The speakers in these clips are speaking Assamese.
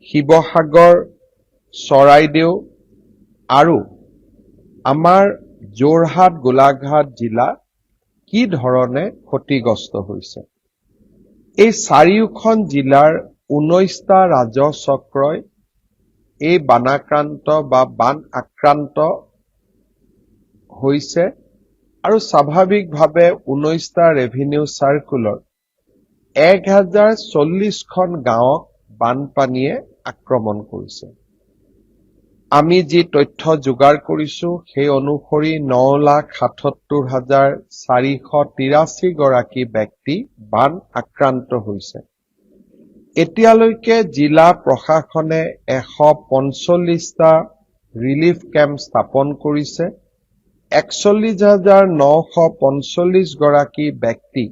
শিৱসাগৰ, চৰাইদেউ আৰু আমাৰ যোৰহাট গোলাঘাট জিলা কি ধৰণে ক্ষতিগ্ৰস্ত হৈছে। এই চাৰিওখন জিলাৰ 19টা ৰাজহ চক্ৰই এই বানাক্ৰান্ত বা বান আক্ৰান্ত হৈছে আৰু স্বাভাৱিকভাৱে 19টা ৰেভিনিউ চাৰ্কুলৰ 1040খন গাঁৱক বানপানীয়ে আক্ৰমণ কৰিছে। আমি যি তথ্য যোগাৰ কৰিছো সেই অনুসৰি 9,77,483 গৰাকী ব্যক্তি বান আক্ৰান্ত হৈছে। এতিয়ালৈকে জিলা প্ৰশাসনে 145টা ৰিলিফ কেম্প স্থাপন কৰিছে। 41,945 গৰাকী ব্যক্তি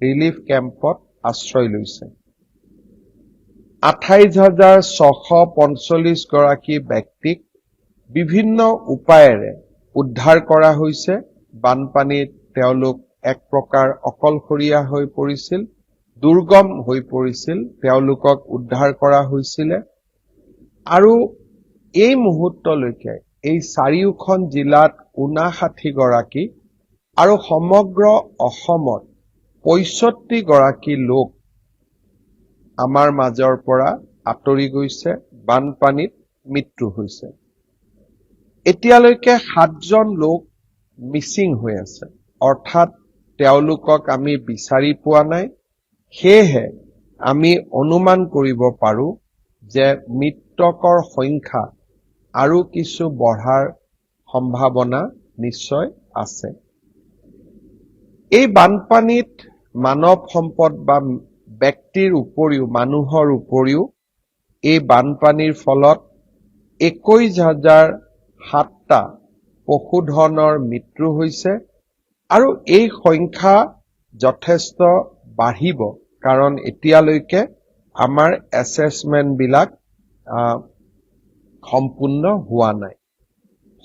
ৰিলিফ কেম্পত আশ্ৰয় লৈছে। 28,645 গৰাকী ব্যক্তিক বিভিন্ন উপায়েৰে উদ্ধাৰ কৰা হৈছে। বানপানীত তেওঁলোক এক প্ৰকাৰ অকলশৰীয়া হৈ পৰিছিল, দুৰ্গম হৈ পৰিছিল, তেওঁলোকক উদ্ধাৰ কৰা হৈছিলে আৰু এই মুহূৰ্তলৈকে এই চাৰিওখন জিলাত 59 গৰাকী আৰু সমগ্ৰ অসমত 65 গৰাকী লোক আমাৰ মাজৰ পৰা আঁতৰি গৈছে, বানপানীত মৃত্যু হৈছে। এতিয়ালৈকে 7জন লোক মিচিং হৈ আছে, অৰ্থাৎ তেওঁলোকক আমি বিচাৰি পোৱা নাই। সেয়েহে আমি অনুমান কৰিব পাৰো যে মৃতকৰ সংখ্যা আৰু কিছু বঢ়াৰ সম্ভাৱনা নিশ্চয় আছে। এই বানপানীত মানৱ সম্পদ বা ব্যক্তিৰ উপৰিও, মানুহৰ উপৰিও এই বানপানীৰ ফলত 21,007টা পশুধনৰ মৃত্যু হৈছে আৰু এই সংখ্যা যথেষ্ট বাঢ়িব, কাৰণ এতিয়ালৈকে আমাৰ এছেছমেণ্ট বিলাক সম্পূৰ্ণ হোৱা নাই।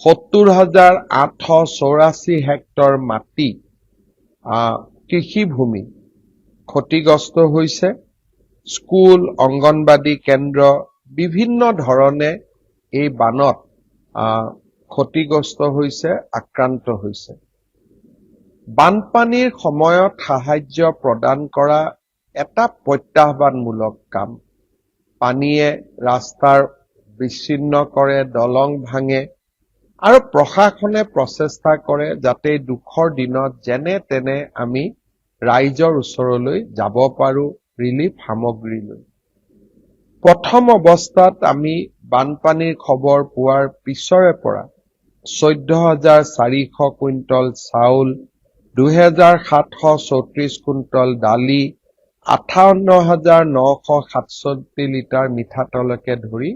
70,884 হেক্টৰ মাটি কৃষিভূমি ক্ষতিগ্ৰস্ত হৈছে। স্কুল, অংগনবাদী কেন্দ্ৰ বিভিন্ন ধৰণে এই বানত ক্ষতিগ্ৰস্ত হৈছে, আক্ৰান্ত হৈছে। বানপানীৰ সময়ত সাহায্য প্ৰদান কৰা এটা প্ৰত্যাহ্বানমূলক কাম। পানীয়ে ৰাস্তাৰ বিচ্ছিন্ন কৰে, দলং ভাঙে আৰু প্ৰশাসনে প্ৰচেষ্টা কৰে যাতে দুখৰ দিনত যেনে তেনে আমি ৰাইজৰ ওচৰলৈ যাব পাৰো ৰিলিফ সামগ্ৰী লৈ। প্ৰথম অৱস্থাত আমি বানপানীৰ খবৰ পোৱাৰ পিছৰে পৰা 14,400 কুইণ্টল চাউল, 2,734 কুইণ্টল দালি, 58,967 লিটাৰ মিঠাতেলকে ধৰি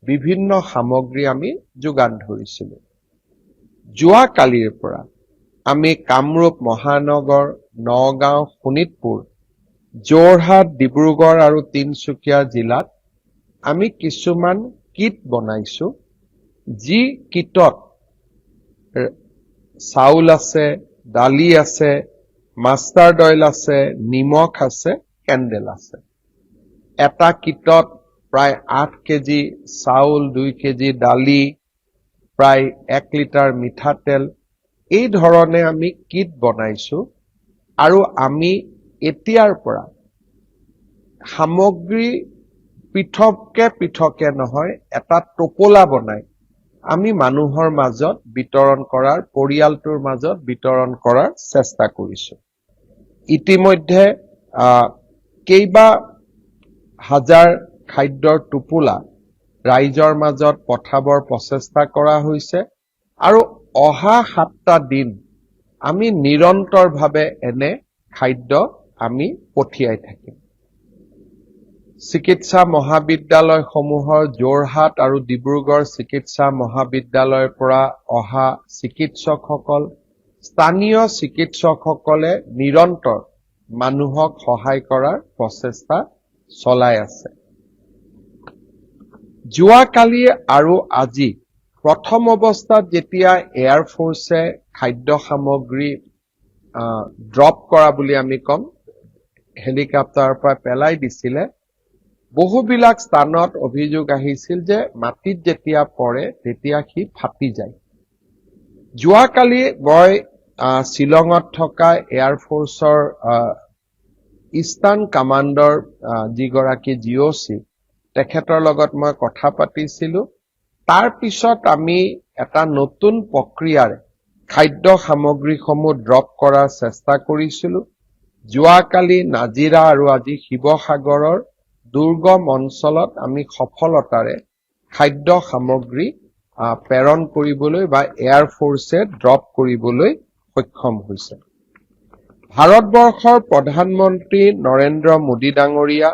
বিভিন্ন সামগ্ৰী আমি যোগান ধৰিছিলো। যোৱাকালিৰ পৰা আমি কামৰূপ মহানগৰ, নগাঁও, শোণিতপুৰ, যোৰহাট, ডিব্ৰুগড় আৰু তিনিচুকীয়া জিলাত আমি কিছুমান কিট বনাইছো, যি কিটত চাউল আছে, দালি আছে, মাষ্টাৰ্ড অইল আছে, নিমখ আছে, কেণ্ডেল আছে। এটা কিটত প্ৰায় 8 কেজি চাউল, 2 কেজি দালি, প্ৰায় 1 লিটাৰ মিঠাতেল, এই ধৰণে আমি কিট বনাইছো আৰু আমি এতিয়াৰ পৰা সামগ্ৰী পৃথকে নহয়, এটা টোপোলা বনাই আমি মানুহৰ মাজত বিতৰণ কৰাৰ, পৰিয়ালটোৰ মাজত বিতৰণ কৰাৰ চেষ্টা কৰিছো। ইতিমধ্যে কেইবা হাজাৰ খাদ্যৰ টোপোলা ৰাইজৰ মাজত পঠাবৰ প্ৰচেষ্টা কৰা হৈছে আৰু অহা 7টা দিন আমি নিৰন্তৰভাৱে এনে খাদ্য আমি পঠিয়াই থাকিম। চিকিৎসা মহাবিদ্যালয়সমূহৰ যোৰহাট আৰু ডিব্ৰুগড় চিকিৎসা মহাবিদ্যালয়ৰ পৰা অহা চিকিৎসকসকল, স্থানীয় চিকিৎসকসকলে নিৰন্তৰ মানুহক সহায় কৰাৰ প্ৰচেষ্টা চলাই আছে। যোৱাকালি আৰু আজি প্ৰথম অৱস্থাত যেতিয়া এয়াৰফোৰ্ছে খাদ্য সামগ্ৰী ড্ৰপ কৰা বুলি আমি কম, হেলিকপ্টাৰৰ পৰা পেলাই দিছিলে, বহুবিলাক স্থানত অভিযোগ আহিছিল যে মাটিত যেতিয়া পৰে তেতিয়া সি ফাটি যায়। যোৱাকালি মই শ্বিলঙত থকা এয়াৰফৰ্চৰ ইষ্টাৰ্ণ কামাণ্ডৰ যিগৰাকী GOC তেখেতৰ লগত মই কথা পাতিছিলো। তাৰ পিছত আমি এটা নতুন প্ৰক্ৰিয়াৰে খাদ্য সামগ্ৰীসমূহ ড্ৰপ কৰাৰ চেষ্টা কৰিছিলো। যোৱাকালি নাজিৰা আৰু আজি শিৱসাগৰৰ দুৰ্গম অঞ্চলত আমি সফলতাৰে খাদ্য সামগ্ৰী প্ৰেৰণ কৰিবলৈ বা এয়াৰফৰ্চে ড্ৰপ কৰিবলৈ সক্ষম হৈছে। ভাৰতবৰ্ষৰ প্ৰধানমন্ত্ৰী নৰেন্দ্ৰ মোদী ডাঙৰীয়া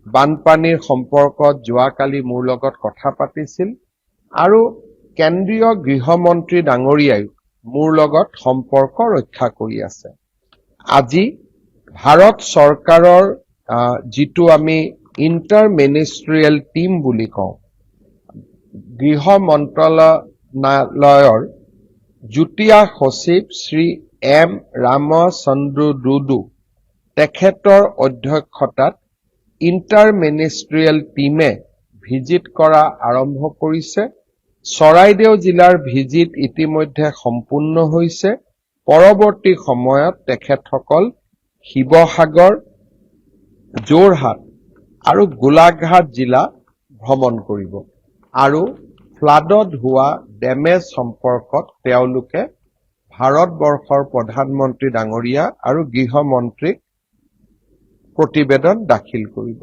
বানপানীৰ সম্পৰ্কত যোৱাকালি মোৰ লগত কথা পাতিছিল আৰু কেন্দ্ৰীয় গৃহমন্ত্ৰী ডাঙৰীয়াই মোৰ লগত সম্পৰ্ক ৰক্ষা কৰি আছে। আজি ভাৰত চৰকাৰৰ যিটো আমি ইণ্টাৰ মিনিষ্ট্ৰিয়েল টিম বুলি কওঁ, গৃহ মন্ত্ৰালয়ৰ যুটীয়া সচিব শ্ৰী M. ৰামচন্দ্ৰ ডুডু তেখেতৰ অধ্যক্ষতাত ইণ্টাৰ মিনিষ্ট্ৰিয়েল টিমে ভিজিট কৰা আৰম্ভ কৰিছে। চৰাইদেউ জিলাৰ ভিজিট ইতিমধ্যে সম্পূৰ্ণ হৈছে। পৰৱৰ্তী সময়ত তেখেতসকল শিৱসাগৰ, যোৰহাট আৰু গোলাঘাট জিলা ভ্ৰমণ কৰিব আৰু ফ্লাডত হোৱা ডেমেজ সম্পৰ্কত তেওঁলোকে ভাৰতবৰ্ষৰ প্ৰধানমন্ত্ৰী ডাঙৰীয়া আৰু গৃহমন্ত্ৰীক প্ৰতিবেদন দাখিল কৰিব।